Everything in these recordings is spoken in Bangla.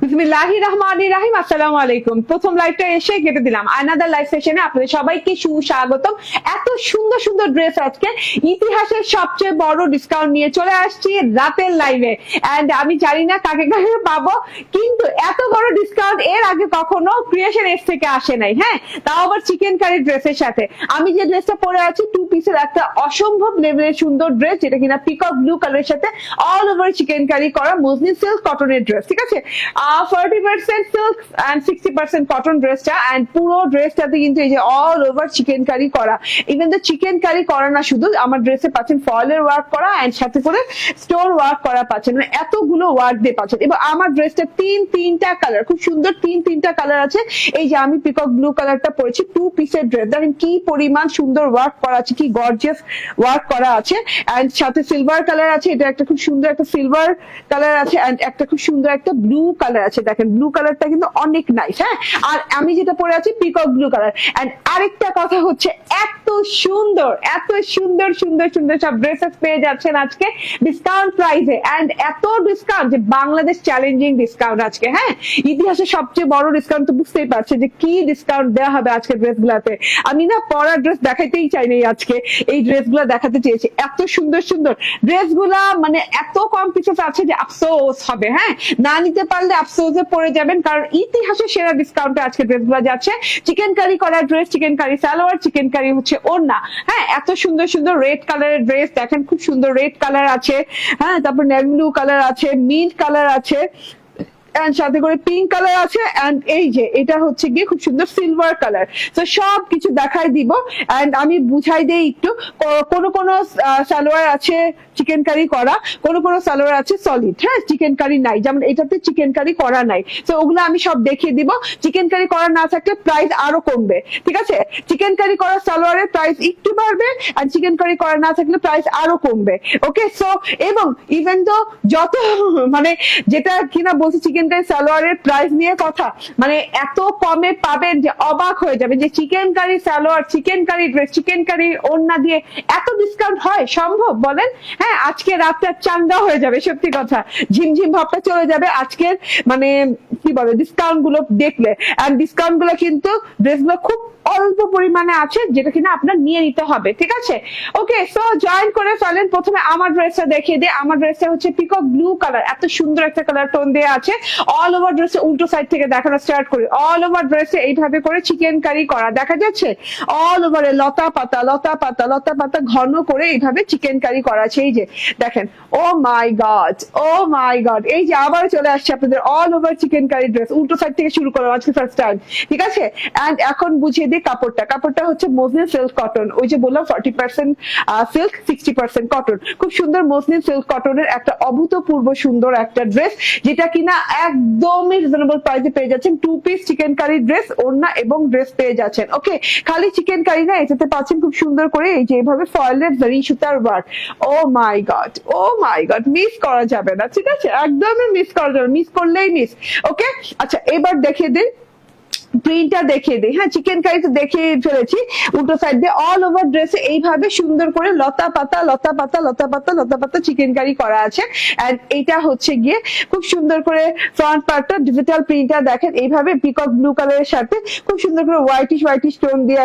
বিসমিল্লাহির রহমানির রহিম। আসসালামু আলাইকুম। প্রথম লাইভটা এসে কেটে দিলাম। আনাদার লাইভ সেশনে আপনাদের সবাইকে সুস্বাগতম। এত সুন্দর সুন্দর ড্রেস আজকে ইতিহাসের সবচেয়ে বড় ডিসকাউন্ট নিয়ে চলে আসছি রাতের লাইভে। এন্ড আমি জানি না কাকে কাকে পাবো, কিন্তু এত বড় ডিসকাউন্ট এর আগে কখনো ক্রিয়েশন এস থেকে আসে নাই। হ্যাঁ, তাও আবার চিকেন কারি ড্রেসের সাথে। আমি যে ড্রেসটা পরে আছি 2 পিসের একটা অসম্ভব লেভেলের সুন্দর ড্রেস, যেটা কিনা পিকক ব্লু কালারের সাথে অল ওভার চিকেন কারি করা মসলিন সিল্ক কটনের ড্রেস। ঠিক আছে, 40% সিল্ক এন্ড 60% কটন ড্রেসটা। এন্ড পুরো ড্রেসটাতে কিন্তু এই যে অল ওভার চিকেন কারি করা। ইভেন তো চিকেন কারি করা না, শুধু আমার ড্রেসে পাচ্ছেন ফয়েলের ওয়ার্ক করা এন্ড সাথে করে স্টোন ওয়ার্ক করা পাচ্ছেন। মানে এতগুলো ওয়ার্ক দিয়ে পাচ্ছেন। এবং আমার ড্রেসটা তিনটা কালার, খুব সুন্দর তিনটা কালার আছে। এই যে আমি পিকক ব্লু কালারটা পরেছি, 2 পিসের ড্রেস। দেখেন কি পরিমাণ সুন্দর ওয়ার্ক করা আছে, কি গর্জিয়াস ওয়ার্ক করা আছে। এন্ড সাথে সিলভার কালার আছে, এটা একটা খুব সুন্দর একটা সিলভার কালার আছে। এন্ড একটা খুব সুন্দর একটা ব্লু কালার আছে। দেখেন ব্লু কালারটা কিন্তু অনেক নাইস। হ্যাঁ, আর আমি যেটা পরে আছি পিকক ব্লু কালার। এন্ড আরেকটা কথা হচ্ছে, এত সুন্দর সুন্দর সব ড্রেসেস পেয়ে যাচ্ছেন আজকে ডিসকাউন্ট প্রাইসে। এন্ড এত ডিসকাউন্ট যে বাংলাদেশ চ্যালেঞ্জিং ডিসকাউন্ট আজকে। হ্যাঁ, ইতিহাসের সবচেয়ে বড় ডিসকাউন্ট, তো বুঝতেই পারছে যে কি ডিসকাউন্ট দেওয়া হবে আজকে ড্রেস গুলাতে। আমি না পরা ড্রেস দেখাইতেই চাই নাই, আজকে এই ড্রেস গুলা দেখাতে চেয়েছি। এত সুন্দর ড্রেস গুলা, মানে এত কম পিসেস আছে যে আফসোস হবে। হ্যাঁ, না নিতে পারলে আফসোসে পড়ে যাবেন, কারণ ইতিহাসের সেরা ডিসকাউন্টে আজকে ড্রেস গুলা যাচ্ছে। চিকেন কারি করা dress, chikankari salwar, chikankari হচ্ছে ওড়না। হ্যাঁ, এত সুন্দর রেড কালারের ড্রেস। দেখেন খুব সুন্দর রেড কালার আছে। হ্যাঁ, তারপর নেভি ব্লু কালার আছে, মিন্ট কালার আছে, এন্ড সাথে করে পিঙ্ক কালার আছে। এন্ড এই যে এটা হচ্ছে গিয়ে খুব সুন্দর সিলভার কালার। তো সব কিছু দেখাই দিব। এন্ড আমি বুঝাই দেই একটু, কোন সালোয়ার আছে চিকেন কারি করা, কোন সালোয়ার আছে সলিড। হ্যাঁ, চিকেন কারি নাই, যেমন এটাতে চিকেন কারি করা নাই। তো ওগুলো আমি সব দেখিয়ে দিব। চিকেন কারি করা না থাকলে প্রাইস আরো কমবে। ঠিক আছে, চিকেন কারি করা সালোয়ারের প্রাইস একটু বাড়বে, আর চিকেন কারি করা না থাকলে প্রাইস আরো কমবে। ওকে, সো এবং ইভেন তো যত মানে যেটা কিনা বলছি চিকেন কারি সালোয়ারের প্রাইস নিয়ে কথা, মানে এত কমে পাবেন যে অবাক হয়ে যাবে যে chikankari salwar, chikankari dress, chikankari ওড়না দিয়ে এত ডিসকাউন্ট হয় সম্ভব বলেন? হ্যাঁ, আজকে রাতটা চাঙ্গা হয়ে যাবে, সত্যি কথা। ঝিমঝিম ভাবটা চলে যাবে আজকের, মানে কি বলে, ডিসকাউন্ট গুলো দেখলে। আর ডিসকাউন্ট গুলো কিন্তু ড্রেস গুলো খুব অল্প পরিমাণে আছে, যেটা কিনা আপনার নিয়ে নিতে হবে। ঠিক আছে, ওকে, সো জয়েন করে ফেলেন। প্রথমে আমার ড্রেসটা দেখিয়ে দিই। আমার ড্রেসটা হচ্ছে পিকক ব্লু কালার, এত সুন্দর একটা কালার টোন দেওয়া আছে। অল ওভার ড্রেসে উল্টো সাইড থেকে দেখানো স্টার্ট করি। অল ওভার ড্রেসে এইভাবে করে চিকেন কারি করা দেখা যাচ্ছে। অল ওভারে লতা পাতা ঘন করে এইভাবে চিকেন কারি করা আছে। এই যে দেখেন, ও মাই গড, এই যে আবার চলে আসছে আপনাদের all over chikankari dress, উল্টো সাইড থেকে শুরু করলাম আজকে ফার্স্ট টাইম। ঠিক আছে, এন্ড এখন বুঝিয়ে দিই কাপড়টা হচ্ছে মসলিন সিল্ক কটন। ওই যে বললাম 40% সিল্ক, 60% কটন। খুব সুন্দর মসলিন সিল্ক কটনের একটা অভূতপূর্ব সুন্দর একটা ড্রেস, যেটা কিনা একদমই রিজনেবল প্রাইসে পেয়ে যাচ্ছেন। 2 পিস চিকেন কারি ড্রেস, ওড়না এবং ড্রেস পেয়ে যাচ্ছেন। ওকে, খালি চিকেন কারি না, এটাতে পাচ্ছেন খুব সুন্দর করে এই যে এভাবে ফয়েলের জারি সুতার ওয়ার্ক। ও মাই গড, মিস করা যাবে না। ঠিক আছে, একদমই মিস করা যাবে, মিস করলেই মিস। ওকে, আচ্ছা এবার দেখিয়ে দিন, প্রিন্টটা দেখিয়ে দিই। হ্যাঁ, চিকেন কারি তো দেখিয়ে ফেলেছি। উল্টো সাইড দিয়ে অল ওভার ড্রেসে এইভাবে সুন্দর করে লতা পাতা চিকেন কারি করা আছে। এন্ড এইটা হচ্ছে গিয়ে খুব সুন্দর করে ফ্রন্ট পার্টটা ডিজিটাল প্রিন্টটা দেখেন, এইভাবে পিকক ব্লু কালারের সাথে খুব সুন্দর করে হোয়াইটিশ টোন দিয়ে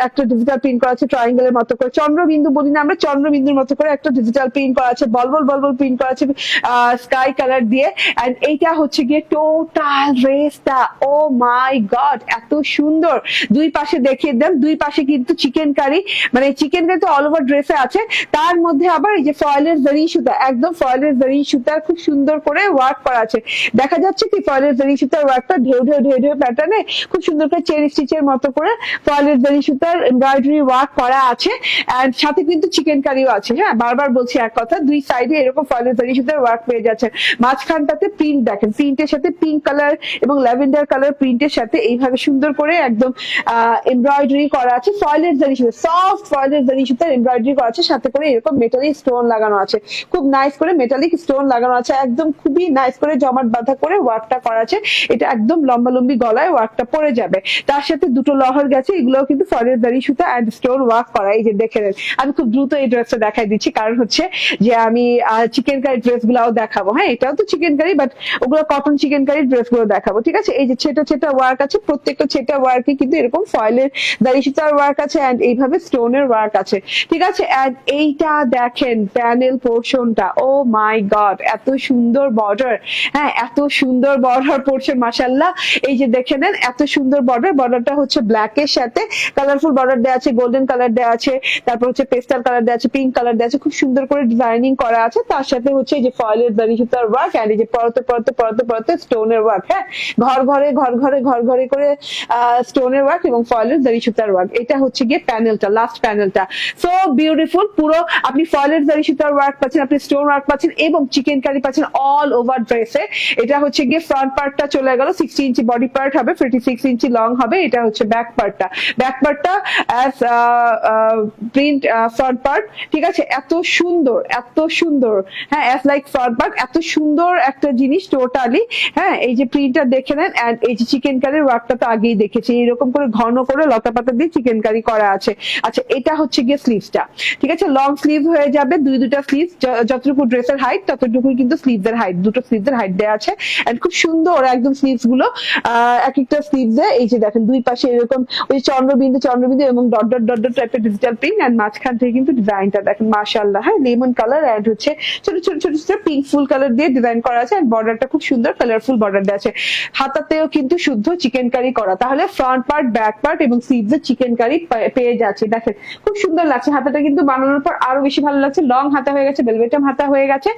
একটা ডিজিটাল প্রিন্ট করা আছে, ট্রায়াঙ্গেলের মতো করে, চন্দ্রবিন্দু বলি না আমরা, চন্দ্রবিন্দুর মতো করে একটা ডিজিটাল প্রিন্ট করা আছে, বলবল প্রিন্ট করা আছে স্কাই কালার দিয়ে। এন্ড এইটা হচ্ছে গিয়ে টোটাল ড্রেসটা। ও মাই গড, এত সুন্দর। দুই পাশে দেখিয়ে দেন, দুই পাশে কিন্তু চিকেন কারি, মানে চিকেন কারি তো অল ওভার ড্রেসে আছে, তার মধ্যে আবার এই যে ফয়েলের জারি সুতা, একদম ফয়েলের জারি সুতার খুব সুন্দর করে ওয়ার্ক করা আছে। দেখা যাচ্ছে কি ফয়েলের জারি সুতার ওয়ার্কটা ঢেউ প্যাটার্নে খুব সুন্দর করে চেন স্টিচের মতো করে ফয়েলের জারি সুতার এমব্রয়ডারি ওয়ার্ক করা আছে। এন্ড সাথে কিন্তু চিকেন কারিও আছে। হ্যাঁ, বারবার বলছি এক কথা, দুই সাইডে এরকম ফয়েলের জারি সুতার ওয়ার্ক পেয়ে যাচ্ছে। মাঝখানটাতে প্রিন্ট দেখেন, প্রিন্টের সাথে পিঙ্ক কালার এবং ল্যাভেন্ডার কালার প্রিন্ট প্রিন্টের সাথে এইভাবে সুন্দর করে একদম এমব্রয়ডারি করা আছে, ফয়েলের জারি সুতা, সফট ফয়েলের জারি সুতার এমব্রয়ডারি করা আছে, সাথে করে এরকম মেটালিক স্টোন লাগানো আছে, খুব নাইস করে মেটালিক স্টোন লাগানো আছে, একদম খুবই নাইস করে জমাট বাঁধা করে ওয়ার্কটা করা আছে। এটা একদম লম্বা লম্বি গলায় ওয়ার্কটা পড়ে যাবে, তার সাথে দুটো লহর গেছে, এগুলোও কিন্তু ফয়েলের জারি সুতা এন্ড স্টোন ওয়ার্ক করা। এই যে দেখে নেন, আমি খুব দ্রুত এই ড্রেসটা দেখাই দিচ্ছি, কারণ হচ্ছে যে আমি চিকেন কারি ড্রেস গুলাও দেখাবো। হ্যাঁ, এটাও তো চিকেন কারি, বাট ওগুলো কটন চিকেন কারি ড্রেস গুলো দেখাবো, ঠিক আছে। এই যে ছেটা ছেটা ওয়ার্ক আছে, প্রত্যেকটা ছেটা ওয়ার্কে কিন্তু এরকম ফয়েলের দাড়ি সুতার ওয়ার্ক আছে এন্ড এইভাবে স্টোনের ওয়ার্ক আছে, ঠিক আছে। এন্ড এইটা দেখেন প্যানেল পোর্শনটা, ও মাই গড, এত সুন্দর বর্ডার, হ্যাঁ এত সুন্দর বর্ডার পোর্শন, মাশাআল্লাহ। এই যে দেখে নেন, এত সুন্দর বর্ডার, বর্ডারটা হচ্ছে ব্ল্যাক এর সাথে কালারফুল বর্ডার দেওয়া আছে, গোল্ডেন কালার দেওয়া আছে, তারপর হচ্ছে পেস্টাল কালার দেওয়া আছে, পিঙ্ক কালার দেওয়া আছে, খুব সুন্দর করে ডিজাইনিং করা আছে। তার সাথে হচ্ছে এই যে ফয়েলের দাড়ি সুতার ওয়ার্ক এন্ড এই যে পরতে পরতে পরতে পরতে স্টোনের ওয়ার্ক, হ্যাঁ ঘর ঘরে ঘর ঘরে ঘর ঘরে করে স্টোনের ওয়ার্ক এবং ফয়েলের দাড়ি সুতার ওয়ার্ক। এটা হচ্ছে গিয়ে প্যানেলটা, লাস্ট প্যানেলটা, সো বিউটিফুল। পুরো আপনি ফয়েলের দাড়ি সুতার ওয়ার্ক পাচ্ছেন, আপনি স্টোন ওয়ার্ক পাচ্ছেন এবং চিকেন কারি পাচ্ছেন অল ওভার ড্রেসে। এটা হচ্ছে গিয়ে ফ্রন্ট পার্টটা চলে গেল, 60 ইঞ্চি বডি পার্ট হবে, 56 ইঞ্চি লং হবে। এটা হচ্ছে ব্যাক পার্টটা, ব্যাক পার্টটা অ্যাজ প্রিন্ট ফ্রন্ট পার্ট, ঠিক আছে। এত সুন্দর, এত সুন্দর, হ্যাঁ অ্যাজ লাইক ফ্রন্ট পার্ট, এত সুন্দর একটা জিনিস টোটালি। হ্যাঁ, এই যে প্রিন্টটা দেখে নেন এন্ড এই যে চিকেন কারির ওয়ার্কটা তো আগেই দেখেছি, এরকম করে ঘন করে লতা পাতা দিয়ে চিকেন কারি করা আছে। আচ্ছা, এটা হচ্ছে গিয়ে স্লিভসটা, ঠিক আছে, লং স্লিভ হয়ে যাবে, দুইটা স্লিভ, যতটুকু ড্রেসের হাইট ততটুকুই কিন্তু স্লিভসের হাইট, দুটো স্লিভসের হাইট দেওয়া আছে এন্ড খুব সুন্দর একদম স্লিভস গুলো। এক একটা স্লিভসে এই যে দেখেন দুই পাশে এরকম ওই চন্দ্রবিন্দু চন্দ্রবিন্দু এবং ডট ডট ডট ডট টাইপের ডিজিটাল প্রিন্ট এন্ড মাঝখান থেকে কিন্তু ডিজাইনটা দেখেন, মাশাআল্লাহ। হ্যাঁ, লেমন কালার এন্ড হচ্ছে ছোট ছোট ছোট ছোট পিঙ্ক ফুল কালার দিয়ে ডিজাইন করা আছে এন্ড বর্ডারটা খুব সুন্দর কালারফুল বর্ডার দেওয়া আছে। হাতাতেও কিন্তু শুদ্ধ চিকেন কারি করা, তাহলে ফ্রন্ট পার্ট, ব্যাক পার্ট এবং স্লিভসে চিকেন কারি পেয়ে যাচ্ছে। দেখেন খুব সুন্দর লাগছে, হাতাটা কিন্তু বানানোর পর আরো বেশি ভালো লাগছে, লং হাতা হয়ে গেছে, বেলভেটাম হাতা হয়ে গেছে।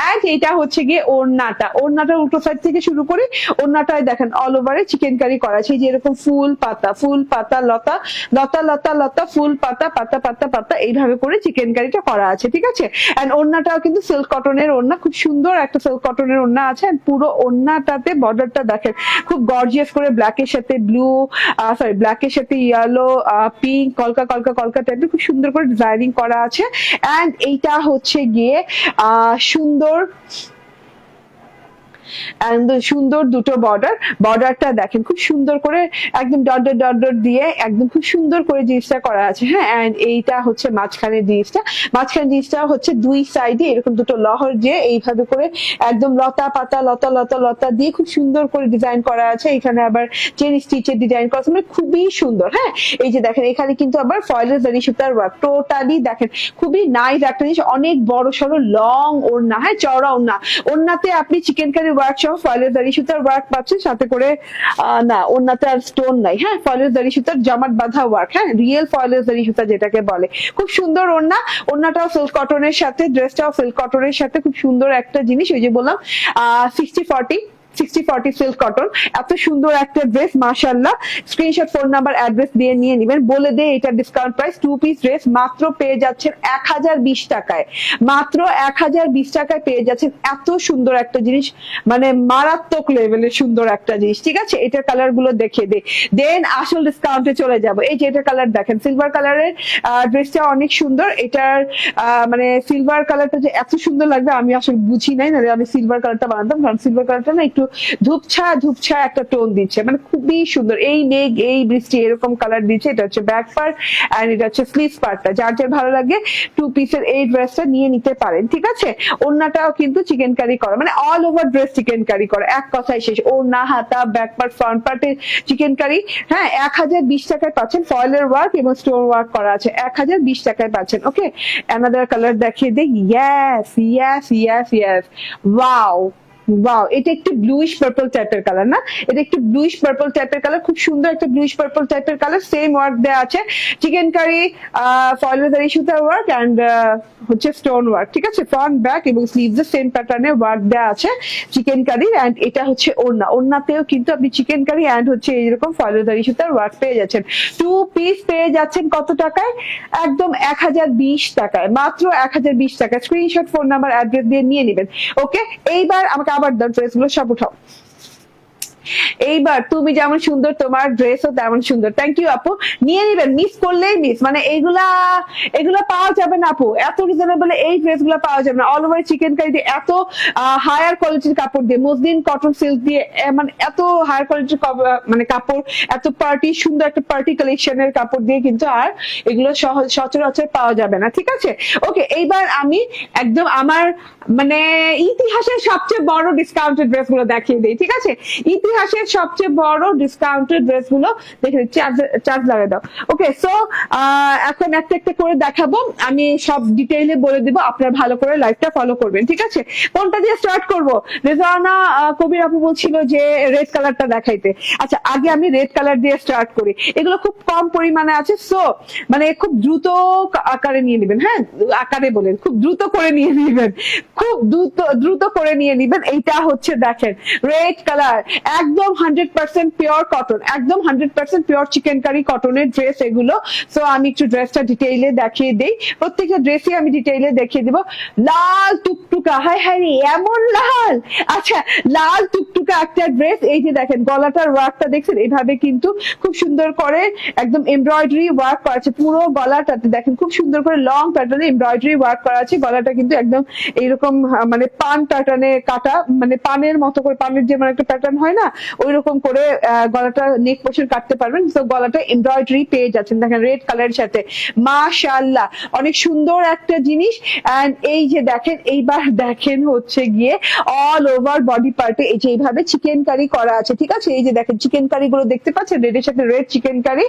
এন্ড এইটা হচ্ছে গিয়ে ওড়নাটা, ওড়নাটার উল্টো সাইড থেকে শুরু করি, ওড়নাটায় দেখেন অল ওভারে চিকেন কারি করা আছে, যে এরকম ফুল পাতা লতা লতা লতা লতা ফুল পাতা পাতা পাতা পাতা এইভাবে করে চিকেন কারিটা করা আছে, ঠিক আছে। এন্ড ওড়নাটাও কিন্তু সিল্ক কটনের ওড়না, খুব সুন্দর একটা সিল্ক কটনের ওড়না আছে। পুরো ওড়নাটাতে বর্ডারটা দেখেন খুব গর্জিয়াস করে ব্ল্যাকের সাথে ব্লু, সরি ব্ল্যাকের সাথে ইয়েলো, পিঙ্ক, কলকা কলকা কলকা টাইপের খুব সুন্দর করে ডিজাইনিং করা আছে। এন্ড এইটা হচ্ছে গিয়ে সুন্দর সুন্দর দুটো বর্ডার, বর্ডারটা দেখেন খুব সুন্দর করে একদম ডট ডট ডট ডট দিয়ে একদম খুব সুন্দর করে জিনিসটা করা আছে। হ্যাঁ, এন্ড এইটা হচ্ছে মাঝখানের জিনিসটা হচ্ছে দুই সাইডে এরকম দুটো লহর দিয়ে এইভাবে করে একদম লতা পাতা লতা লতা লতা দিয়ে খুব সুন্দর করে ডিজাইন করা আছে। এখানে আবার চেন স্টিচের ডিজাইন করা আছে, মানে খুবই সুন্দর। হ্যাঁ, এই যে দেখেন এখানে কিন্তু আবার ফয়েলের জারি সুতার ওয়ার্ক, টোটালি দেখেন খুবই নাইস একটা জিনিস, অনেক বড় সড়ো লং ওড়না, হ্যাঁ চওড়া ওড়না, ওড়নাতে আপনি চিকেন কারি ওয়ার্ক সহ ফয়েলের দাড়ি সুতার ওয়ার্ক পাচ্ছেন, সাথে করে না ওড়নাতে আর স্টোন নাই, হ্যাঁ ফয়েলের দাড়ি সুতার জমাট বাঁধা ওয়ার্ক, হ্যাঁ রিয়েল ফয়েলের দাড়ি সুতা যেটাকে বলে। খুব সুন্দর ওড়না, ওড়নাটাও সিল্ক কটনের সাথে, ড্রেসটাও সিল্ক কটনের সাথে, খুব সুন্দর একটা জিনিস। ওই যে বললাম 60-40 সিল্ক কটন, এত সুন্দর একটা ড্রেস, মাশাআল্লাহ। স্ক্রিনশট, ফোন নাম্বার, অ্যাড্রেস দিয়ে নিয়ে নেবেন। বলে দে এটা ডিসকাউন্ট প্রাইস, 2 পিস ড্রেস মাত্র পেয়ে যাচ্ছেন 1020 টাকায়, মাত্র 1020 টাকায় পেয়ে যাচ্ছেন এত সুন্দর একটা জিনিস, মানে মারাত্মক লেভেলের সুন্দর একটা জিনিস, ঠিক আছে। এটার কালার গুলো দেখিয়ে দে, দেন আসল ডিসকাউন্টে চলে যাব। এই যে এটা কালার দেখেন, সিলভার কালারের ড্রেসটা অনেক সুন্দর। এটার মানে সিলভার কালারটা যে এত সুন্দর লাগবে আমি আসলে বুঝি নাই, না আমি সিলভার কালারটা বানাতাম, কারণ সিলভার কালারটা না একটু ধূপছা একটা টোন দিচ্ছে, মানে খুবই সুন্দর। এই মেঘ এই বৃষ্টি এরকম কালার দিচ্ছে। এটা হচ্ছে ব্যাক পার্ট এন্ড এটা হচ্ছে স্লিভ পার্টটা, যার যার ভালো লাগে 2 পিসের এই ড্রেসটা নিয়ে নিতে পারেন, ঠিক আছে। ওড়নাটাও কিন্তু চিকেন কারি করা, মানে all over dress chikankari করা, এক কথায় শেষ। ওড়না, হাতা, ব্যাক পার্ট, ফ্রন্ট পার্টে চিকেন কারি। হ্যাঁ, 1020 টাকায় পাচ্ছেন, ফয়েলের ওয়ার্ক এবং স্টোন ওয়ার্ক করা আছে, 1020 টাকায় পাচ্ছেন। ওকে, অ্যানাদার কালার দেখিয়ে দিই। Yes yes yes yes, wow wow, এটা একটু ব্লুইশ পার্পল টাইপের কালার না, এটা একটু ব্লুইশ পার্পল টাইপের কালার, খুব সুন্দর একটা ব্লুইশ পার্পল টাইপের কালার। সেম ওয়ার্ক দেওয়া আছে, চিকেন কারি, ফয়েলের দাড়ি সুতার ওয়ার্ক এন্ড হচ্ছে স্টোন ওয়ার্ক, ঠিক আছে। ফ্রন্ট, ব্যাক এবং স্লিভসে সেম প্যাটার্নে ওয়ার্ক দেওয়া আছে চিকেন কারি। এন্ড এটা হচ্ছে ওড়না, ওড়নাতেও কিন্তু আপনি চিকেন কারি এন্ড হচ্ছে এইরকম ফয়েলের দাড়ি সুতার ওয়ার্ক পেয়ে যাচ্ছেন। 2 পিস পেয়ে যাচ্ছেন কত টাকায়? একদম 1020 টাকায়, মাত্র 1020 টাকায়। স্ক্রিনশট, ফোন নাম্বার, অ্যাড্রেস দিয়ে নিয়ে নেবেন। ওকে, এইবার আমাকে আবার দাও ড্রেসগুলো সব উঠাও। এইবার তুমি যেমন সুন্দর তোমার ড্রেসও তেমন সুন্দর। থ্যাংক ইউ আপু, নিয়ে নিবেন, মিস করলেই মিস। মানে এইগুলা এগুলা পাওয়া যাবে না আপু, এত রিজনেবল এই ড্রেস গুলা পাওয়া যাবে না। অল ওভার চিকেন কারি দিয়ে, এত হায়ার কোয়ালিটির কাপড় দিয়ে, মসলিন কটন সিল্ক দিয়ে, মানে এত হায়ার কোয়ালিটির মানে কাপড়, এত পার্টি সুন্দর একটা পার্টি কালেকশনের কাপড় দিয়ে কিন্তু আর এগুলো সচরাচর পাওয়া যাবে না। ঠিক আছে, ওকে, এইবার আমি একদম আমার মানে ইতিহাসের সবচেয়ে বড় ডিসকাউন্টেড ড্রেস গুলো দেখিয়ে দিই। ঠিক আছে, ইতিহাসের সবচেয়ে বড় ডিসকাউন্টেড ড্রেস গুলো দেখে, চার্জ লাগাই দাও। ওকে, সো এখন একটা একটা করে দেখাবো, আমি সব ডিটেইলে বলে দিব, আপনারা ভালো করে লাইভটা ফলো করবেন। ঠিক আছে, কোনটা দিয়ে স্টার্ট করবো? রেজানা কবির আপু বলছিল যে রেড কালারটা দেখাইতে। আচ্ছা, আগে আমি রেড কালার দিয়ে স্টার্ট করি। এগুলো খুব কম পরিমাণে আছে, সো মানে খুব দ্রুত আকারে নিয়ে নেবেন। হ্যাঁ, আকারে বলেন, খুব দ্রুত করে নিয়ে নেবেন, খুব দ্রুত করে নিয়ে নেবেন। এইটা হচ্ছে দেখেন রেড কালার, একদম 100% পিওর কটন, একদম 100% পিওর চিকেন কারি কটনের ড্রেস এগুলো। সো আমি একটু ড্রেসটা ডিটেইলে দেখিয়ে দিই, প্রত্যেকটা ড্রেসই আমি ডিটেইলে দেখিয়ে দিব। লাল টুকটুকা, হাই হাই রে এমন লাল! আচ্ছা, লাল টুকটুকা একটা ড্রেস। এই যে দেখেন গলাটার ওয়ার্কটা দেখছেন, এইভাবে কিন্তু খুব সুন্দর করে একদম এমব্রয়ডারি ওয়ার্ক করা আছে পুরো গলাটাতে। দেখেন খুব সুন্দর করে লং প্যাটার্নে এমব্রয়ডারি ওয়ার্ক করা আছে। গলাটা কিন্তু একদম এইরকম মানে পান প্যাটার্নে কাটা, মানে পানের মতো করে, পানের যেমন একটা প্যাটার্ন হয় না, ওই রকম করে গলাটা নেক পোর্শন কাটতে পারবেন। তো গলাটা এমব্রয়ডারি পেয়ে যাচ্ছেন দেখেন রেড কালারের সাথে। মাশাআল্লাহ, অনেক সুন্দর একটা জিনিস। এন্ড এই যে দেখেন, এইবার দেখেন হচ্ছে গিয়ে অল ওভার বডি পার্টে এই যে এইভাবে চিকেন কারি করা আছে। ঠিক আছে, এই যে দেখেন চিকেন কারি গুলো দেখতে পাচ্ছেন, রেডের সাথে রেড চিকেন কারি।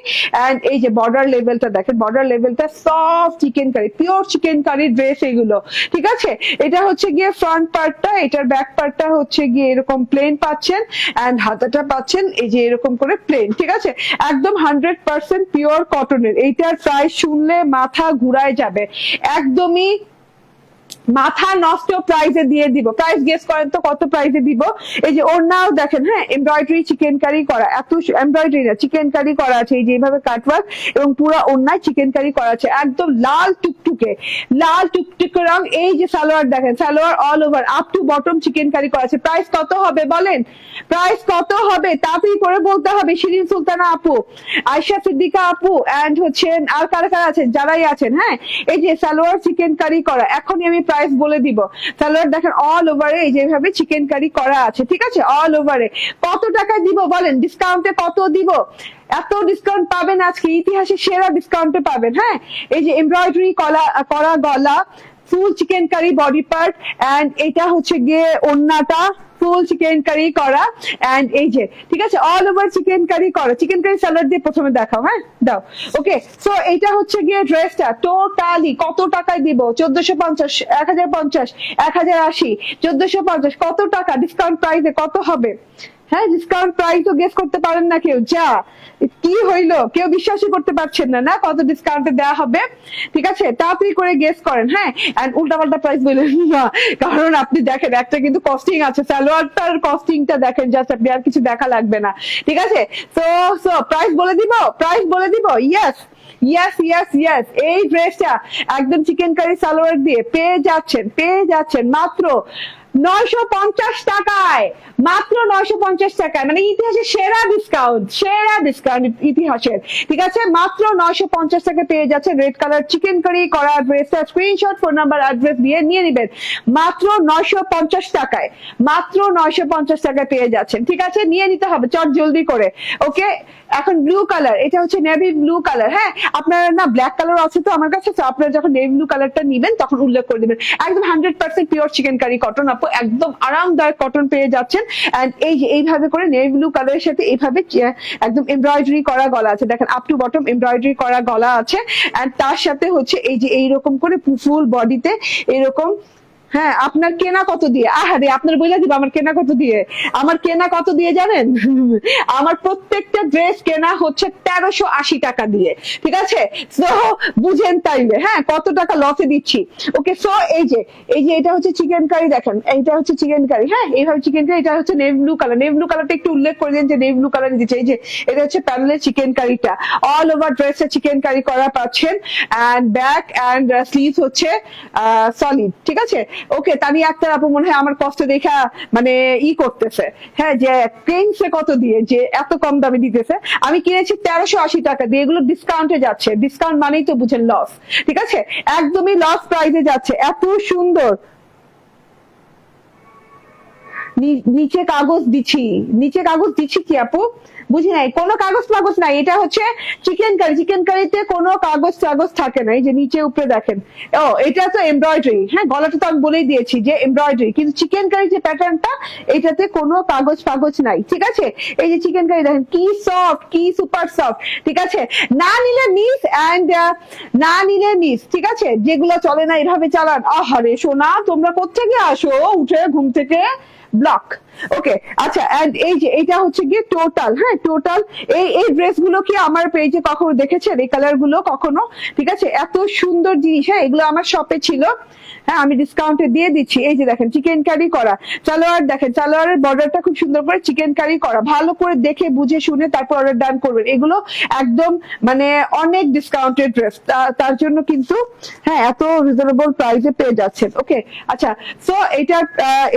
এন্ড এই যে বর্ডার লেভেলটা দেখেন, বর্ডার লেভেলটা soft chikankari, pure chikankari dress এগুলো। ঠিক আছে, এটা হচ্ছে গিয়ে ফ্রন্ট পার্টটা, এটার ব্যাক পার্টটা হচ্ছে গিয়ে এরকম প্লেন পাচ্ছেন, এন্ড হাতাটা পাচ্ছেন এই যে এরকম করে প্লেন। ঠিক আছে, একদম 100% পিওর কটনের। এইটার প্রাইস শুনলে মাথা ঘুরায় যাবে, একদমই মাথা নষ্ট প্রাইসে দিয়ে দিব। প্রাইস গেস করেন তো কত প্রাইসে দিব? এই যে ওড়নাও দেখেন, হ্যাঁ এমব্রয়ডারি চিকেন কারি করা, এত এমব্রয়ডারি না চিকেন কারি করা আছে, এই যে এইভাবে কাটওয়ার্ক এবং পুরো ওড়নায় চিকেন কারি করা আছে, একদম লাল টুকটুকে, লাল টুকটুকে রং। এই যে সালোয়ার দেখেন, salwar all over up to bottom chikankari করা আছে। প্রাইস কত হবে বলেন? প্রাইস কত হবে? তাড়াতাড়ি করে বলতে হবে। শিরিন সুলতানা আপু, আয়শা সিদ্দিকা আপু, এন্ড হচ্ছেন আর কারা কারা আছেন, যারাই আছেন, হ্যাঁ এই যে সালোয়ার চিকেন কারি করা, এখনই আমি প্রাইস বলে দিব। সালোয়ার দেখেন অল ওভারে এই যেভাবে চিকেন কারি করা আছে। ঠিক আছে, অল ওভারে কত টাকা দিব বলেন? ডিসকাউন্টে কত দিব? এত ডিসকাউন্ট পাবেন আজকে, ইতিহাসে সেরা ডিসকাউন্টে পাবেন। হ্যাঁ, এই যে এমব্রয়ডারি করা গলা, full chikankari body part, and এটা হচ্ছে গিয়ে ওড়নাটা ফুল চিকেন কারি করা। এন্ড এই যে ঠিক আছে অল ওভার চিকেন কারি করা। চিকেন কারি স্যালাড দিয়ে প্রথমে দেখাও, হ্যাঁ দাও। ওকে, সো এইটা হচ্ছে গিয়ে ড্রেসটা টোটালি কত টাকায় দিব? 1450, 1050, 1080, 1450, কত টাকা ডিসকাউন্ট প্রাইসে কত হবে? হ্যাঁ, ডিসকাউন্ট প্রাইস তো গেস করতে পারেন না কেউ। যা কি হইলো, কেউ বিশ্বাসই করতে পারছেন না, না কত ডিসকাউন্টে দেওয়া হবে। ঠিক আছে, তাড়াতাড়ি করে গেস করেন। হ্যাঁ, এন্ড উল্টাপাল্টা প্রাইস বললেন না, কারণ আপনি দেখেন একটা কিন্তু কস্টিং আছে, সালোয়ারটার কস্টিংটা দেখেন, জাস্ট আপনি আর কিছু দেখা লাগবে না। ঠিক আছে, সো প্রাইস বলে দিব, প্রাইস বলে দিব। ইয়েস ইয়েস ইয়েস ইয়েস, এই ড্রেসটা একদম চিকেন কারি সালোয়ার দিয়ে পেয়ে যাচ্ছেন মাত্র 950 টাকায়, মাত্র 950 টাকায়। মানে ইতিহাসের সেরা ডিসকাউন্ট, সেরা ডিসকাউন্ট ইতিহাসের। ঠিক আছে, মাত্র 950 টাকা পেয়ে যাচ্ছে রেড কালার চিকেন কারি করা ড্রেসটা। স্ক্রিনশট, ফোন নাম্বার, অ্যাড্রেস দিয়ে নিয়ে নেবেন মাত্র 950 টাকায়, মাত্র 950 টাকায় পেয়ে যাচ্ছেন। ঠিক আছে, নিয়ে নিতে হবে চট জলদি করে। ওকে, এখন ব্লু কালার, এটা হচ্ছে নেভি ব্লু কালার। হ্যাঁ, আপনারা না ব্ল্যাক কালার আছে তো আমার কাছে, তো আপনারা যখন নেভি ব্লু কালারটা নিবেন তখন উল্লেখ করে দিবেন। একদম 100% পিওর চিকেন কারি কটন, একদম আরামদায়ক কটন পেয়ে যাচ্ছেন। এন্ড এই যে এইভাবে করে নেভি ব্লু কালারের সাথে এইভাবে একদম এমব্রয়ডারি করা গলা আছে, দেখেন আপ টু বটম এমব্রয়ডারি করা গলা আছে। এন্ড তার সাথে হচ্ছে এই যে এইরকম করে ফুল বডিতে এরকম। হ্যাঁ, আপনার কেনা কত দিয়ে? আহারে, আপনার বলে দিব আমার কেনা কত দিয়ে। আমার কেনা কত দিয়ে জানেন? আমার প্রত্যেকটা ড্রেস কেনা হচ্ছে 1380 টাকা দিয়ে। ঠিক আছে, সো বুঝেন তাইলে হ্যাঁ কত টাকা লসে দিচ্ছি। ওকে, সো এই যে এটা হচ্ছে চিকেন কারি, দেখেন এইটা হচ্ছে চিকেন কারি। হ্যাঁ, এইভাবে চিকেন কারি। এটা হচ্ছে navy blue colour, navy blue কালারটা একটু উল্লেখ করে দিন যে নেভি ব্লু কালার দিচ্ছে। এই যে এটা হচ্ছে প্যানেলের চিকেন কারিটা, অল ওভার ড্রেসে চিকেন কারি করা পাচ্ছেন। এন্ড ব্যাক এন্ড স্লিভ হচ্ছে সলিড। ঠিক আছে, ওকে, তানিয়া আক্তার আপু মনে হয় আমার কষ্ট দেখা মানে করতেছে, হ্যাঁ, যে কিনছে কত দিয়ে, যে এত কম দামে দিতেছে। আমি কিনেছি 1380 টাকা দিয়ে, এগুলো ডিসকাউন্টে যাচ্ছে। ডিসকাউন্ট মানেই তো বুঝেন লস, ঠিক আছে, একদমই লস প্রাইসে যাচ্ছে। এত সুন্দর, নিচে কাগজ দিচ্ছি, নিচে কাগজ দিচ্ছি কি আপু, বুঝি নাই, কোনো কাগজ টাগজ নাই। এটা হচ্ছে চিকেন কারি, চিকেন কারিতে কোনো কাগজ টাগজ থাকে না। এই যে নিচে উপরে দেখেন, ও এটা তো এমব্রয়ডারি, হ্যাঁ, গলাটা তো আমি বলেই দিয়েছি যে এমব্রয়ডারি, কিন্তু চিকেন কারি যে প্যাটার্নটা এটাতে কোনো কাগজ ফাগজ নাই, ঠিক আছে। এই যে চিকেন কারি দেখেন কি সফট, কি সুপার সফট, ঠিক আছে। না নিলে মিস অ্যান্ড না নিলে মিস, ঠিক আছে, যেগুলো চলে না এভাবে চালান। আহারে সোনা, তোমরা কোত্থেকে আসো উঠে ঘুম থেকে, ব্লক। ওকে, আচ্ছা, এন্ড এই যে এটা হচ্ছে গিয়ে টোটাল, হ্যাঁ, টোটাল এই ড্রেস গুলো কি আমার পেজে কখনো দেখেছেন, এই কালার গুলো কখনো, ঠিক আছে, এত সুন্দর জিনিস, হ্যাঁ, এগুলো আমার শপে ছিল, হ্যাঁ, আমি ডিসকাউন্টে দিয়ে দিচ্ছি। এই যে দেখেন চিকেন কারি করা সালোয়ার, দেখেন সালোয়ারের বর্ডারটা খুব সুন্দর করে চিকেন কারি করা, ভালো করে দেখে বুঝে শুনে তারপর অর্ডার ডান করবেন। এগুলো একদম মানে অনেক ডিসকাউন্টেড ড্রেস, তার জন্য কিন্তু হ্যাঁ এত রিজনেবল প্রাইসে পেয়ে যাচ্ছেন। ওকে, আচ্ছা, সো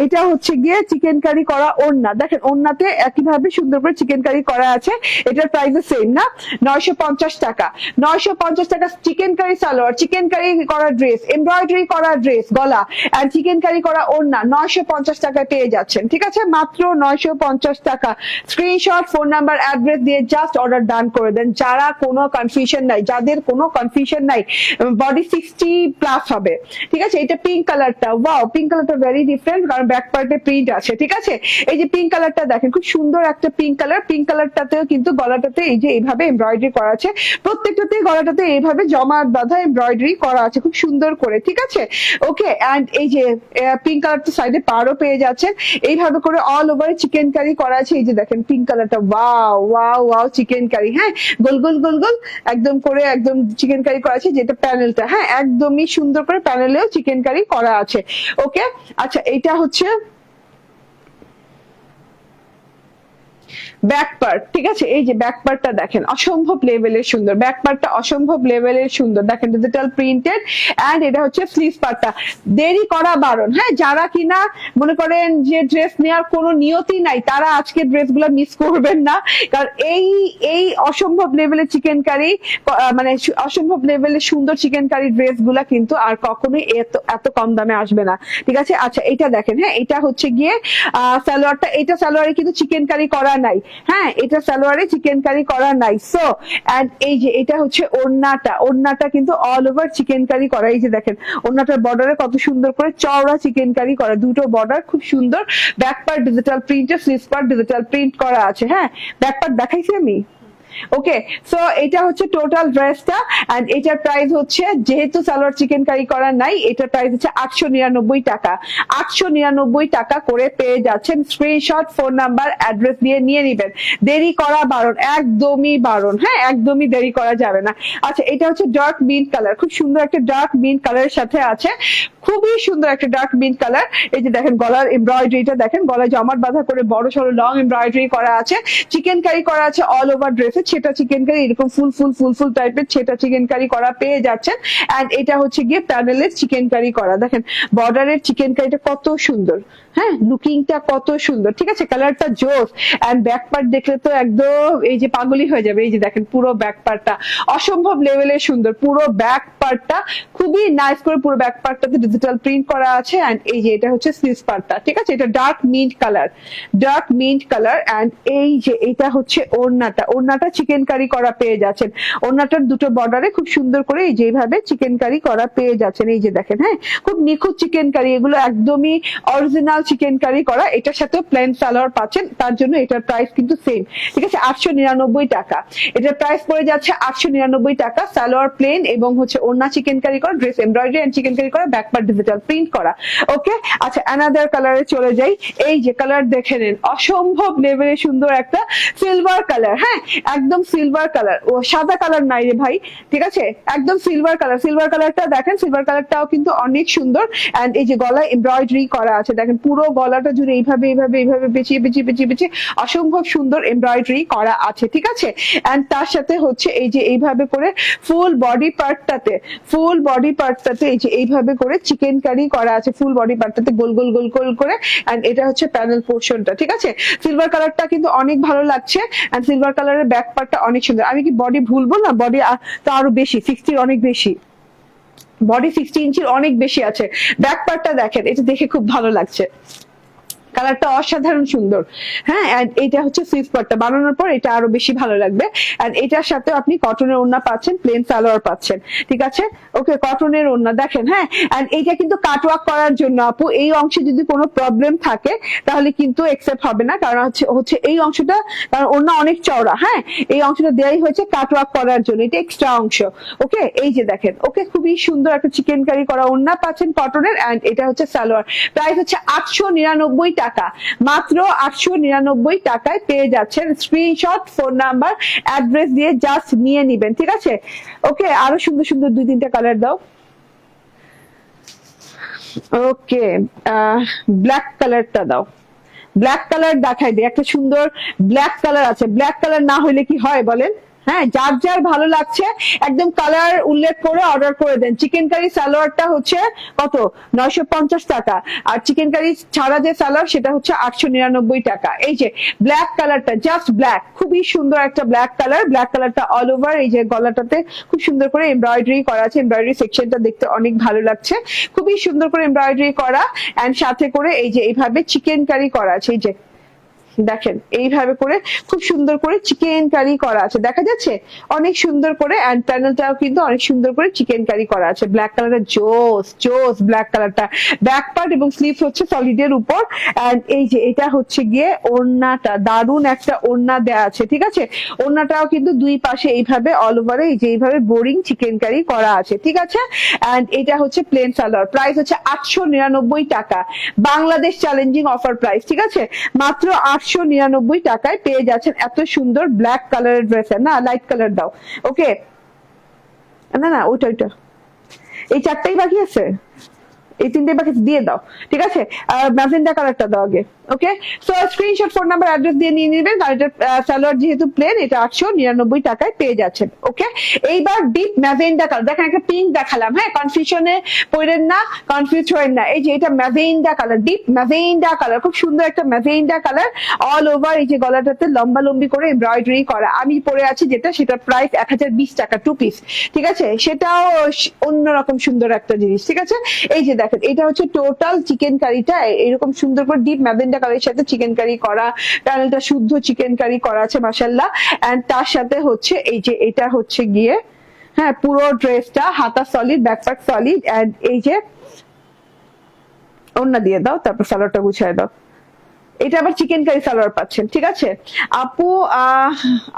এটা হচ্ছে গিয়ে চিকেন কারি করা ওড়না, দেখেন ওড়নাতে একইভাবে সুন্দর করে চিকেন কারি করা আছে। এটার প্রাইস সেম না, 950 টাকা, 950 টাকা চিকেন কারি সালোয়ার, চিকেন কারি করা ড্রেস, এমব্রয়ডারি করা ড্রেস, গলা আর চিকেন কারি করা ওড়না 950 টাকায় পেয়ে যাচ্ছেন, ঠিক আছে, মাত্র 950 টাকা। স্ক্রিনশট, ফোন নাম্বার, অ্যাড্রেস দিয়ে জাস্ট অর্ডার ডান করে দেন। যারা কোনো কনফিউশন নাই, যাদের কোনো কনফিউশন নাই, বডি 60 প্লাস হবে, ঠিক আছে। এটা পিঙ্ক কালারটা, ওয়াও, পিঙ্ক কালারটা ভেরি ডিফারেন্ট, কারণ ব্যাক পার্টে প্রিন্ট আছে, ঠিক আছে। এই যে পিঙ্ক কালারটা দেখেন, খুব সুন্দর একটা পিঙ্ক কালার। পিঙ্ক কালারটাতেও কিন্তু গলাটাতে এই যে এইভাবে এমব্রয়ডারি করা আছে, প্রত্যেকটাতে গলাটাতে এইভাবে জমাট বাঁধা এমব্রয়ডারি করা আছে খুব সুন্দর করে, ঠিক আছে। ওকে, এন্ড এই যে পিঙ্ক কালারটা সাইডে পাড়ও পেয়ে যাচ্ছেন, এইভাবে করে অল ওভার চিকেন কারি করা আছে। এই যে দেখেন পিঙ্ক কালারটা, wow wow wow, chikankari, হ্যাঁ, গোল গোল গোল গোল একদম করে একদম চিকেন কারি করা আছে, যেটা প্যানেলটা, হ্যাঁ, একদমই সুন্দর করে প্যানেলেও চিকেন কারি করা আছে। ওকে, আচ্ছা, এটা হচ্ছে ব্যাক পার্ট, ঠিক আছে। এই যে ব্যাক পার্টটা দেখেন অসম্ভব লেভেলের সুন্দর, ব্যাক পার্টটা অসম্ভব লেভেলের সুন্দর, দেখেন ডিজিটাল প্রিন্টেড। এন্ড এটা হচ্ছে স্লিভ পার্টটা, দেরি করা বারণ, হ্যাঁ, যারা কিনা মনে করেন যে ড্রেস নেওয়ার কোনো নিয়তি নাই, তারা আজকে ড্রেসগুলো মিস করবেন না, কারণ এই অসম্ভব লেভেলের চিকেন কারি, মানে অসম্ভব লেভেলের সুন্দর চিকেন কারি ড্রেসগুলা কিন্তু আর কখনোই এত কম দামে আসবে না, ঠিক আছে। আচ্ছা, এটা দেখেন, হ্যাঁ, এটা হচ্ছে গিয়ে সালোয়ারটা, এটা সালোয়ারে কিন্তু চিকেন কারি করা নাই, হ্যাঁ, এটা সালোয়ারে চিকেন কারি করা নাই। সো এন্ড এই যে এটা হচ্ছে ওড়নাটা, ওড়নাটা কিন্তু অল ওভার চিকেন কারি করা। এই যে দেখেন ওড়নাটার বর্ডারে কত সুন্দর করে চওড়া চিকেন কারি করা, দুটো বর্ডার খুব সুন্দর। ব্যাক পার্ট ডিজিটাল প্রিন্টে, স্লিভ পার্ট ডিজিটাল প্রিন্ট করা আছে, হ্যাঁ, ব্যাক পার্ট দেখাইছি আমি। ওকে, সো এটা হচ্ছে টোটাল ড্রেসটা। এন্ড এটার প্রাইস হচ্ছে, যেহেতু সালোয়ার চিকেন কারি করা নাই, এটার প্রাইস হচ্ছে 899 টাকা, 899 টাকা করে পেয়ে যাচ্ছেন। স্ক্রিনশট, ফোন নাম্বার, অ্যাড্রেস দিয়ে নিয়ে নিবেন, দেরি করা বারণ, একদমই বারণ, হ্যাঁ, একদমই দেরি করা যাবে না। আচ্ছা, এটা হচ্ছে ডার্ক মিন্ট কালার, খুব সুন্দর একটা ডার্ক মিন্ট কালারের সাথে আছে, খুবই সুন্দর একটা ডার্ক মিন্ট কালার। এই যে দেখেন গলার এমব্রয়ডারিটা দেখেন, গলায় জমাট বাঁধা করে বড় সড়ো লং এমব্রয়ডারি করা আছে, চিকেন কারি করা আছে অল ওভার ড্রেসে, ছেটা চিকেন কারি, এরকম ফুল ফুল ফুল ফুল টাইপের ছেটা চিকেন কারি করা পেয়ে যাচ্ছেন। এন্ড এটা হচ্ছে গিয়ে প্যানেলের চিকেন কারি করা, দেখেন বর্ডারের চিকেন কারিটা কত সুন্দর, হ্যাঁ, লুকিংটা কত সুন্দর, ঠিক আছে, কালারটা জোস। এন্ড ব্যাক পার্ট দেখলে তো একদম এই যে পাগলই হয়ে যাবে। এই যে দেখেন পুরো ব্যাক পার্টটা অসম্ভব লেভেলের সুন্দর, পুরো ব্যাক পার্টটা খুবই নাইস করে পুরো ব্যাক পার্টটাতে ডিজিটাল প্রিন্ট করা আছে। এন্ড এই যে এটা হচ্ছে স্লিভ পার্টটা, ঠিক আছে, এটা dark mint colour, dark mint colour. And এই যে এটা হচ্ছে ওড়নাটা, ওড়নাটা চিকেন কারি করা পেয়ে যাচ্ছেন, ওড়নাটার দুটো বর্ডারে খুব সুন্দর করে এই যেভাবে চিকেন কারি করা পেয়ে যাচ্ছেন। এই যে দেখেন, হ্যাঁ, খুব নিখুঁত চিকেন কারি, এগুলো একদমই অরিজিনাল চিকেন কারি করা। এটার সাথে প্লেন সালোয়ার পাচ্ছেন, তার জন্য এটার প্রাইস কিন্তু সেম, ঠিক আছে, 899 টাকা। এটার প্রাইস পড়ে যাচ্ছে 899 টাকা, সালোয়ার প্লেন এবং হচ্ছে ওড়না চিকেন কারি করা, dress embroidery and chikankari করা, ব্যাক পার্ট ডিজিটাল প্রিন্ট করা। ওকে, আচ্ছা, অ্যানাদার কালারে চলে যাই। এই যে কালার দেখে নেন, অসম্ভব লেভেলে সুন্দর একটা সিলভার কালার, হ্যাঁ, একদম একদম সিলভার কালার, ও সাদা কালার নাই রে ভাই, ঠিক আছে, একদম সিলভার কালার। সিলভার কালারটা দেখেন, সিলভার কালারটাও কিন্তু অনেক সুন্দর। এন্ড এই যে গলায় এমব্রয়ডারি করা আছে, দেখেন পুরো গলাটা জুড়ে এইভাবে এইভাবে এইভাবে পেঁচিয়ে পেঁচিয়ে পেঁচিয়ে পেঁচিয়ে অসম্ভব সুন্দর এমব্রয়ডারি করা আছে, ঠিক আছে। এন্ড তার সাথে হচ্ছে এই যে এইভাবে করে ফুল বডি পার্টটাতে, ফুল বডি পার্টটাতে এই যে এইভাবে করে চিকেন কারি করা আছে, ফুল বডি পার্টটাতে গোল গোল গোল গোল করে। এন্ড এটা হচ্ছে প্যানেল পোর্শনটা, ঠিক আছে। সিলভার কালারটা কিন্তু অনেক ভালো লাগছে। এন্ড সিলভার কালারের ব্যাক পার্টটা অনেক সুন্দর। আমি কি বডি ভুলবো না? বডি তো আরো বেশি, 60 অনেক বেশি, বডি 60 ইঞ্চির অনেক বেশি আছে। ব্যাক পার্টটা দেখেন, এটা দেখে খুব ভালো লাগছে, কালারটা অসাধারণ সুন্দর। হ্যাঁ, এন্ড এটা হচ্ছে স্লিভ পার্টটা, বানানোর পর এটা আরো বেশি ভালো লাগবে। এন্ড এটার সাথে আপনি কটনের ওড়না পাচ্ছেন, প্লেন সালোয়ার পাচ্ছেন, ঠিক আছে। ওকে, কটনের ওড়না দেখেন। হ্যাঁ, এন্ড এইটা কিন্তু কাটওয়ার্ক করার জন্য আপু, এই অংশে যদি কোনো প্রবলেম থাকে তাহলে কিন্তু একসেপ্ট হবে না, কারণ হচ্ছে এই অংশটা, কারণ ওড়না অনেক চওড়া। হ্যাঁ, এই অংশটা দেয়াই হয়েছে কাটওয়ার্ক করার জন্য, এটা এক্সট্রা অংশ। ওকে, এই যে দেখেন, ওকে, খুবই সুন্দর একটা চিকেন কারি করা ওড়না পাচ্ছেন কটনের। এন্ড এটা হচ্ছে সালোয়ার, প্রাইস হচ্ছে 899 টাকা, মাত্র 899 টাকায় পেয়ে যাচ্ছেন। স্ক্রিনশট, ফোন নাম্বার, অ্যাড্রেস দিয়ে জাস্ট নিয়ে নিবেন, ঠিক আছে। ওকে, আরো সুন্দর সুন্দর 2-3টা কালার দাও। ওকে, ব্ল্যাক কালারটা দাও, ব্ল্যাক কালার দেখাই দিই, একটা সুন্দর ব্ল্যাক কালার আছে। ব্ল্যাক কালার না হইলে কি হয় বলেন? হ্যাঁ, যার যার ভালো লাগছে একদম কালার উল্লেখ করে অর্ডার করে দেন। চিকেন কারি সালোয়ারটা হচ্ছে কত? 950 টাকা। আর চিকেন কারি ছাড়া যে সালোয়ার সেটা হচ্ছে 899 টাকা। এই যে ব্ল্যাক কালারটা, জাস্ট ব্ল্যাক, খুবই সুন্দর একটা ব্ল্যাক কালার। ব্ল্যাক কালারটা অল ওভার এই যে গলাটাতে খুব সুন্দর করে এমব্রয়ডারি করা আছে, এমব্রয়ডারি সেকশনটা দেখতে অনেক ভালো লাগছে, খুবই সুন্দর করে এমব্রয়ডারি করা। এন্ড সাথে করে এই যে এইভাবে চিকেন কারি করা আছে, এই যে দেখেন এইভাবে করে খুব সুন্দর করে চিকেন কারি করা আছে, দেখা যাচ্ছে অনেক সুন্দর করে। এন্ড প্যানেলটাও কিন্তু অনেক সুন্দর করে চিকেন কারি করা আছে। ব্ল্যাক কালারের জোস জোস ব্ল্যাক কালারটা, ব্যাক পার্ট এবং স্লিভ হচ্ছে সলিডের উপর। এন্ড এই যে এটা হচ্ছে গিয়ে ওড়নাটা, দারুন একটা ওড়না দেয়া আছে, ঠিক আছে। ওড়নাটাও কিন্তু দুই পাশে এইভাবে অল ওভারে এই যে এইভাবে বোরিং চিকেন কারি করা আছে, ঠিক আছে। এন্ড এটা হচ্ছে প্লেন সালোয়ার, প্রাইস হচ্ছে 899 টাকা, বাংলাদেশ চ্যালেঞ্জিং অফার প্রাইস, ঠিক আছে। মাত্র 899 টাকায় পেয়ে যাচ্ছেন এত সুন্দর ব্ল্যাক কালারের ড্রেস। না, লাইট কালার দাও। ওকে, না না, ওইটা ওইটা, এই চারটাই বাকি আছে, এই 3টে বাকি দিয়ে দাও, ঠিক আছে। ম্যাজেন্ডা কালারটা দাও আগে। Okay, so screenshot, phone number, address দিয়ে নিয়ে নেবেন। কারণ এটা সালোয়ার যেহেতু প্লেন, এটা 899 টাকায় পেয়ে যাচ্ছেন। ওকে, এইবার ডিপ ম্যাজেন্ডা কালার দেখেন, একটা পিঙ্ক দেখালাম, হ্যাঁ, কনফিউশনে পড়েন না, কনফিউজ হবেন না। এই যে এটা magenta colour, deep magenta colour, খুব সুন্দর একটা ম্যাজেন্ডা কালার, অল ওভার এই যে গলাটাতে লম্বা লম্বি করে এমব্রয়ডারি করা। আমি পরে আছি যেটা, সেটার প্রাইস 1020 টাকা, 2 পিস, ঠিক আছে। সেটাও অন্যরকম সুন্দর একটা জিনিস, ঠিক আছে। এই যে দেখেন, এটা হচ্ছে টোটাল চিকেন কারিটা এরকম সুন্দর করে ডিপ ম্যাজেন্ডা কালারের সাথে চিকেন কারি করা, প্যানেলটা শুদ্ধ চিকেন কারি করা আছে, মাশাআল্লাহ। এন্ড তার সাথে হচ্ছে এই যে এটা হচ্ছে গিয়ে, হ্যাঁ, পুরো ড্রেসটা হাতা solid, back part solid. And এই যে ওড়না দিয়ে দাও, তারপর সালোয়ারটা গুছিয়ে দাও। এটা আবার চিকেন কারি সালোয়ার পাচ্ছেন, ঠিক আছে। আপু,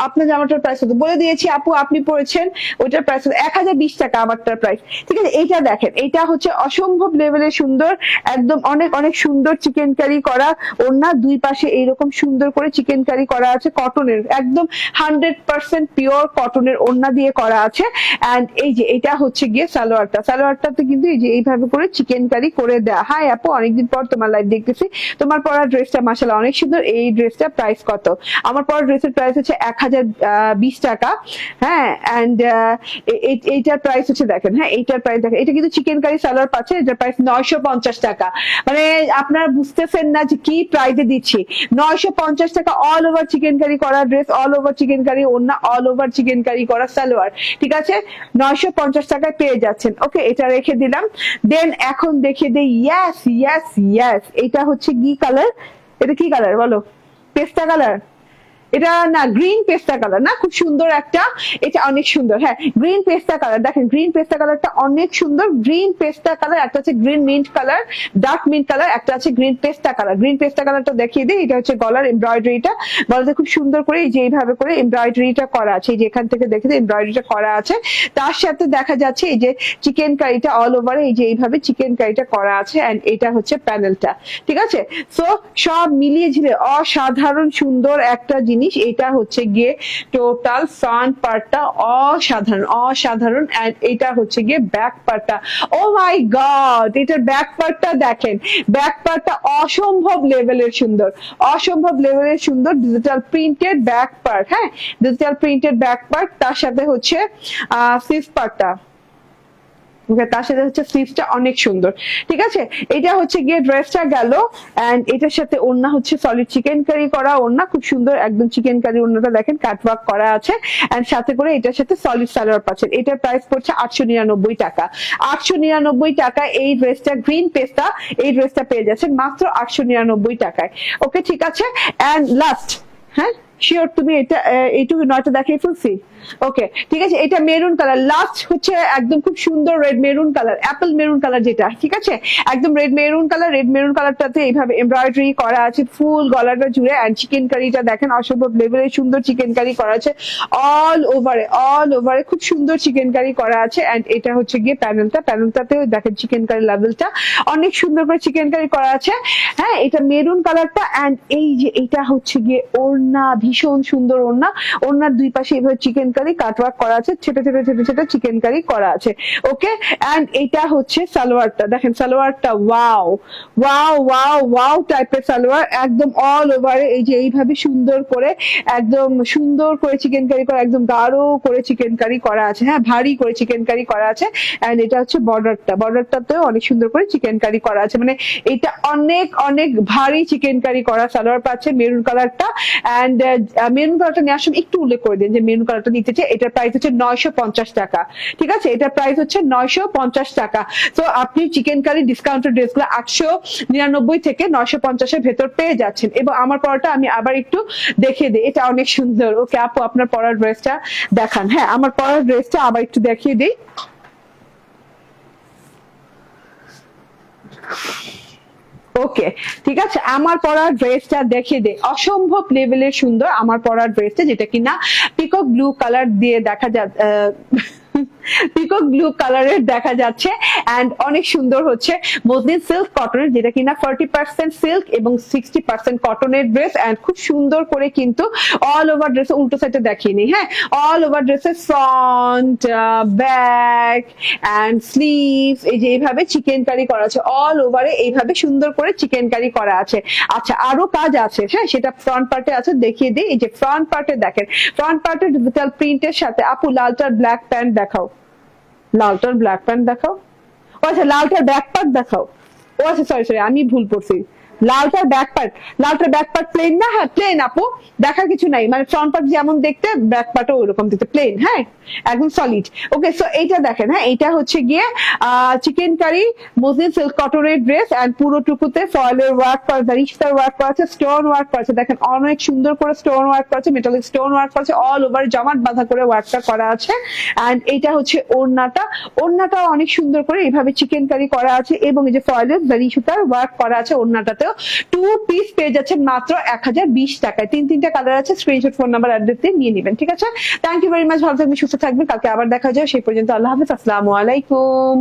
আপনার জামাটার প্রাইস কত বলে দিয়েছি আপু, আপনি পড়েছেন ওইটার প্রাইস 1020 টাকা, আমারটার প্রাইস, ঠিক আছে। এইটা দেখেন, এটা হচ্ছে অসম্ভব লেভেলের সুন্দর, একদম অনেক অনেক সুন্দর চিকেন কারি করা ওড়না, দুই পাশে এইরকম সুন্দর করে চিকেন কারি করা আছে, কটনের, একদম 100% পিওর কটনের ওড়না দিয়ে করা আছে। এন্ড এই যে এটা হচ্ছে গিয়ে সালোয়ারটা, সালোয়ারটাতে কিন্তু এই যে এইভাবে করে চিকেন কারি করে দেয়া। হাই আপু, অনেকদিন পর তোমার লাইভ দেখতেছি, তোমার পরা ড্রেসটা মাশাআল্লাহ অনেক সুন্দর। এই ড্রেসটা প্রাইস কত? আমার পর ড্রেসের প্রাইস হচ্ছে 1020 টাকা। হ্যাঁ, এন্ড এইটার প্রাইস হচ্ছে দেখেন, হ্যাঁ, এইটার প্রাইস দেখেন, এটা কিন্তু চিকেন কারি সালোয়ার পাচ্ছে, এটার প্রাইস 950 টাকা। মানে আপনারা বুঝতেছেন না যে কি প্রাইসে দিচ্ছি। 950 টাকা অল ওভার চিকেন কারি করা dress, all over chikankari ওড়না, অল ওভার চিকেন কারি করা সালোয়ার, ঠিক আছে। 950 টাকায় পেয়ে যাচ্ছেন। ওকে, এটা রেখে দিলাম। দেন এখন দেখে দেই, ইয়েস ইয়েস ইয়েস, এটা হচ্ছে কি কালার? এটা কি কালার বলো? পেস্তা কালার? এটা না, গ্রিন পেস্তা কালার না, খুব সুন্দর একটা, এটা অনেক সুন্দর। হ্যাঁ, গ্রিন পেস্তা কালার, দেখেন গ্রিন পেস্তা কালারটা অনেক সুন্দর। গ্রিন পেস্তা কালার, একটা হচ্ছে green mint colour, dark mint colour, একটা আছে গ্রিন পেস্তা কালার। গ্রিন পেস্তা কালারটা দেখিয়ে দিই, এটা হচ্ছে গলার এমব্রয়ডারিটা, গলাতে খুব সুন্দর করে এই যে এইভাবে করে এমব্রয়ডারিটা করা আছে, এই যে এখান থেকে দেখে এমব্রয়ডারিটা করা আছে। তার সাথে দেখা যাচ্ছে এই যে চিকেন কারিটা অল ওভারে এই যে এইভাবে চিকেন কারিটা করা আছে। এন্ড এটা হচ্ছে প্যানেলটা, ঠিক আছে। সো সব মিলিয়ে ঝিলে অসাধারণ সুন্দর একটা জিনিস জিনিস। এটা হচ্ছে গিয়ে টোটাল ফ্রন্ট পার্টটা অসাধারণ অসাধারণ, এন্ড এটা হচ্ছে গিয়ে ব্যাক পার্টটা, ও মাই গড, এটার ব্যাক পার্টটা দেখেন, ব্যাক পার্টটা অসম্ভব লেভেলের সুন্দর, অসম্ভব লেভেলের সুন্দর, ডিজিটাল প্রিন্টেড ব্যাক পার্ট। হ্যাঁ, ডিজিটাল প্রিন্টেড ব্যাক পার্ট, তার সাথে হচ্ছে ফিফথ পার্টটা, তার সাথে হচ্ছে স্লিভসটা অনেক সুন্দর। ঠিক আছে, এটা হচ্ছে গিয়ে ড্রেসটা গেল, এন্ড এটার সাথে ওড়না হচ্ছে সলিড চিকেন কারি করা ওড়না, খুব সুন্দর একদম চিকেন কারি ওড়নাটা দেখেন, কাটওয়ার্ক করা আছে, এন্ড সাথে করে এটার সাথে সলিড সালোয়ার পাচ্ছেন। এটার প্রাইস পড়ছে 899 টাকা। 899 টাকা এই ড্রেসটা, গ্রিন পেস্তা, এই ড্রেসটা পেয়ে যাচ্ছেন মাত্র 899 টাকায়। ওকে, ঠিক আছে, এন্ড লাস্ট, হ্যাঁ শিওর তুমি এটা এইটুকু নয়টা দেখিয়ে ফেলছি। ওকে, ঠিক আছে, এটা মেরুন কালার, লাস্ট হচ্ছে একদম খুব সুন্দর red maroon colour, apple maroon colour যেটা, ঠিক আছে, একদম red maroon colour. Red maroon কালারটাতে এইভাবে এমব্রয়ডারি করা আছে ফুল গলাটা জুড়ে, এন্ড চিকেন কারিটা দেখেন অসম্ভব লেভেলের সুন্দর চিকেন কারি করা আছে, অল ওভারে খুব সুন্দর চিকেন কারি করা আছে। এন্ড এটা হচ্ছে গিয়ে প্যানেলটাতেও দেখেন চিকেন কারি লেভেলটা অনেক সুন্দর করে চিকেন কারি করা আছে। হ্যাঁ, এটা মেরুন কালারটা, এন্ড এই যে এটা হচ্ছে গিয়ে ওড়না, ভীষণ সুন্দর ওড়না, ওড়নার দুই পাশে এইভাবে চিকেন কারি কাটওয়ার্ক করা আছে, ছোট ছোট ছোট ছোট চিকেন কারি করা আছে। ওকে, এন্ড এটা হচ্ছে সালোয়ারটা দেখেন, সালোয়ারটা ওয়াও ওয়াও ওয়াও ওয়াও টাইপের সালোয়ার, একদম অল ওভারে এই যে এইভাবে সুন্দর করে, একদম সুন্দর করে চিকেন কারি করা, একদম গাঢ় করে চিকেন কারি করা আছে, হ্যাঁ ভারী করে চিকেন কারি করা আছে। এন্ড এটা হচ্ছে বর্ডারটাতেও অনেক সুন্দর করে চিকেন কারি করা আছে, মানে এটা অনেক অনেক ভারী চিকেন কারি করা সালোয়ার পাচ্ছে মেরুন কালারটা। এন্ড মেরুন কালারটা নেওয়ার সময় একটু উল্লেখ করে দিন যে মেরুন কালারটা নিতে চাই। এটার প্রাইস হচ্ছে 950 টাকা। ঠিক আছে, এটার প্রাইস হচ্ছে 950 টাকা। তো আপনি চিকেন কারি ডিসকাউন্টেড ড্রেসগুলো 899 থেকে 950 এর ভেতর পেয়ে যাচ্ছেন। এবং আমার পরাটা আমি আবার একটু দেখিয়ে দিই, এটা অনেক সুন্দর। ওকে আপু, আপনার পরার ড্রেসটা দেখান। হ্যাঁ, আমার পরার ড্রেসটা আবার একটু দেখিয়ে দিই। ওকে, ঠিক আছে, আমার পরার ড্রেসটা দেখে দে, অসম্ভব লেভেলের সুন্দর আমার পরার ড্রেসটা, যেটা কিনা পিকক ব্লু কালার দিয়ে দেখা যায়, পিকক ব্লু কালারের দেখা যাচ্ছে, এন্ড অনেক সুন্দর হচ্ছে মসলিন সিল্ক কটনের, যেটা কিনা 40% সিল্ক এবং 60% কটনের ড্রেস, এন্ড খুব সুন্দর করে কিন্তু অল ওভার ড্রেস, উল্টো সাইডে দেখিয়ে নি, হ্যাঁ অল ওভার ড্রেসের ফ্রন্ট, ব্যাক এন্ড স্লিভ এই যে এইভাবে চিকেন কারি করা আছে, অল ওভারে এইভাবে সুন্দর করে চিকেন কারি করা আছে। আচ্ছা, আরো কাজ আছে, হ্যাঁ সেটা ফ্রন্ট পার্টে আছে, দেখিয়ে দিই। এই যে ফ্রন্ট পার্টে দেখেন, ফ্রন্ট পার্টে ডিজিটাল প্রিন্টের সাথে, আপু লালটার ব্ল্যাক প্যান্ট দেখাও, লালটার ব্ল্যাক প্যান্ট দেখাও। ও আচ্ছা, লালটার ব্যাক পার্ট দেখাও। ও আচ্ছা, সরি আমি ভুল করছি, লালটার ব্যাক পার্ট প্লেন না? হ্যাঁ প্লেন আপু, দেখার কিছু নাই, মানে ফ্রন্ট পার্ট যেমন দেখতে ব্যাক পার্টও ওইরকম দেখতে, প্লেন, হ্যাঁ একদম সলিড। ওকে, সো এইটা দেখেন, হ্যাঁ এটা হচ্ছে গিয়ে চিকেন কারি মসলিন সিল্ক কটনের ড্রেস, এন্ড পুরোটুকুতে ফয়েলের ওয়ার্ক করা, রিশতার ওয়ার্ক করা আছে, স্টোন ওয়ার্ক করা আছে, দেখেন অনেক সুন্দর করে স্টোন ওয়ার্ক করা আছে, মেটালিক স্টোন ওয়ার্ক করা আছে, অল ওভার জমাট বাঁধা করে ওয়ার্কটা করা আছে। এন্ড এইটা হচ্ছে ওড়নাটা অনেক সুন্দর করে এইভাবে চিকেন কারি করা আছে, এবং এই যে ফয়েলের জারি সুতার ওয়ার্ক করা আছে ওড়নাটাতেও। 2 পিস পেয়ে যাচ্ছেন মাত্র 1020 টাকায়। 3টা কালার আছে, স্ক্রিনশট, ফোন নাম্বার, অ্যাড্রেস দিয়ে নিয়ে নেবেন। ঠিক আছে, থ্যাংক ইউ ভেরি মাচ, ভালো থাকবেন, সুস্থ থাকবেন, কালকে আবার দেখা যায়, সেই পর্যন্ত আল্লাহ হাফেজ, আসসালামু আলাইকুম।